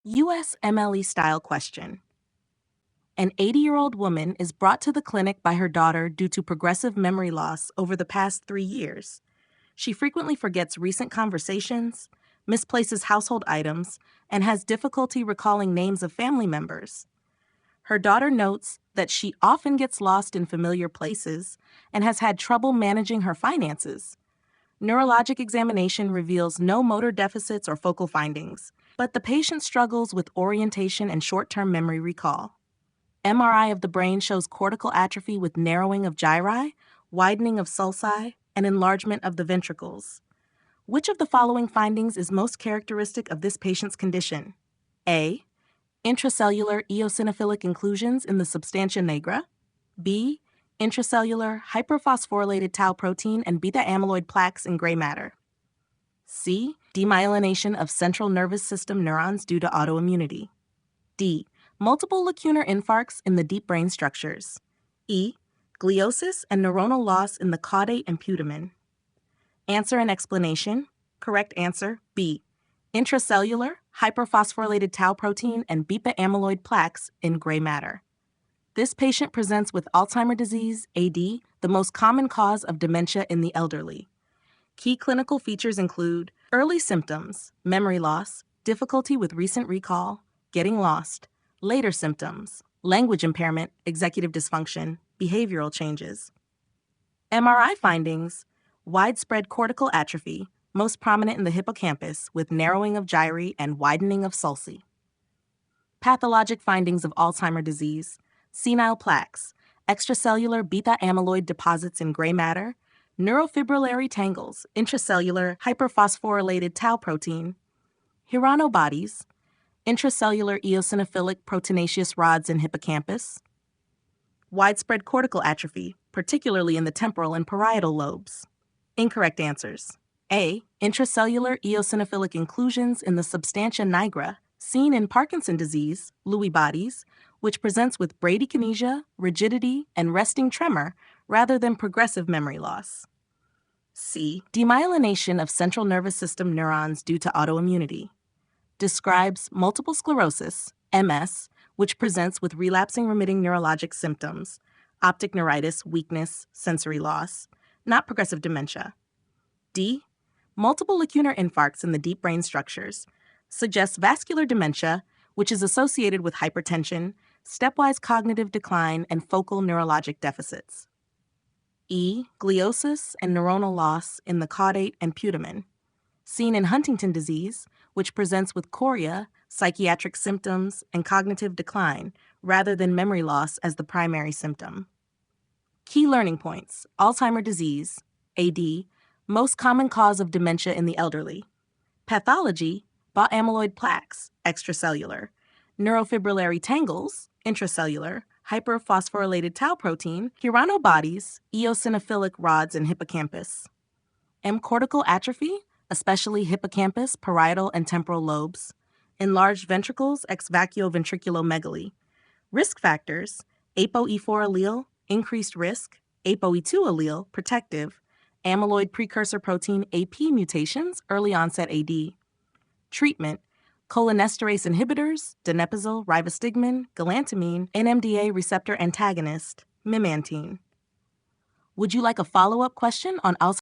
USMLE style question. An 80-year-old woman is brought to the clinic by her daughter due to progressive memory loss over the past 3 years. She frequently forgets recent conversations, misplaces household items, and has difficulty recalling names of family members. Her daughter notes that she often gets lost in familiar places and has had trouble managing her finances. Neurologic examination reveals no motor deficits or focal findings, but the patient struggles with orientation and short-term memory recall. MRI of the brain shows cortical atrophy with narrowing of gyri, widening of sulci, and enlargement of the ventricles. Which of the following findings is most characteristic of this patient's condition? A. Intracellular eosinophilic inclusions in the substantia nigra. B. Intracellular hyperphosphorylated tau protein and beta-amyloid plaques in gray matter. C. Demyelination of central nervous system neurons due to autoimmunity. D. Multiple lacunar infarcts in the deep brain structures. E. Gliosis and neuronal loss in the caudate and putamen. Answer and explanation. Correct answer, B. Intracellular hyperphosphorylated tau protein and beta-amyloid plaques in gray matter. This patient presents with Alzheimer disease, AD, the most common cause of dementia in the elderly. Key clinical features include early symptoms, memory loss, difficulty with recent recall, getting lost, later symptoms, language impairment, executive dysfunction, behavioral changes. MRI findings, widespread cortical atrophy, most prominent in the hippocampus with narrowing of gyri and widening of sulci. Pathologic findings of Alzheimer disease, senile plaques, extracellular beta-amyloid deposits in gray matter, neurofibrillary tangles, intracellular hyperphosphorylated tau protein, Hirano bodies, intracellular eosinophilic proteinaceous rods in hippocampus, widespread cortical atrophy, particularly in the temporal and parietal lobes. Incorrect answers. A. Intracellular eosinophilic inclusions in the substantia nigra, seen in Parkinson disease, Lewy bodies, which presents with bradykinesia, rigidity, and resting tremor rather than progressive memory loss. C. Demyelination of central nervous system neurons due to autoimmunity. Describes multiple sclerosis, MS, which presents with relapsing remitting neurologic symptoms, optic neuritis, weakness, sensory loss, not progressive dementia. D. Multiple lacunar infarcts in the deep brain structures, suggests vascular dementia, which is associated with hypertension, stepwise cognitive decline, and focal neurologic deficits. E. Gliosis and neuronal loss in the caudate and putamen, seen in Huntington disease, which presents with chorea, psychiatric symptoms, and cognitive decline, rather than memory loss as the primary symptom. Key learning points: Alzheimer disease, AD, most common cause of dementia in the elderly. Pathology, β-amyloid plaques, extracellular. Neurofibrillary tangles, intracellular. Hyperphosphorylated tau protein, Hirano bodies, eosinophilic rods in hippocampus. Cortical atrophy, especially hippocampus, parietal, and temporal lobes. Enlarged ventricles, ex vacuo ventriculomegaly. Risk factors: ApoE4 allele, increased risk. ApoE2 allele, protective. Amyloid precursor protein AP mutations, early onset AD. Treatment: Cholinesterase inhibitors, donepezil, rivastigmine, galantamine, NMDA receptor antagonist, memantine. Would you like a follow-up question on Alzheimer's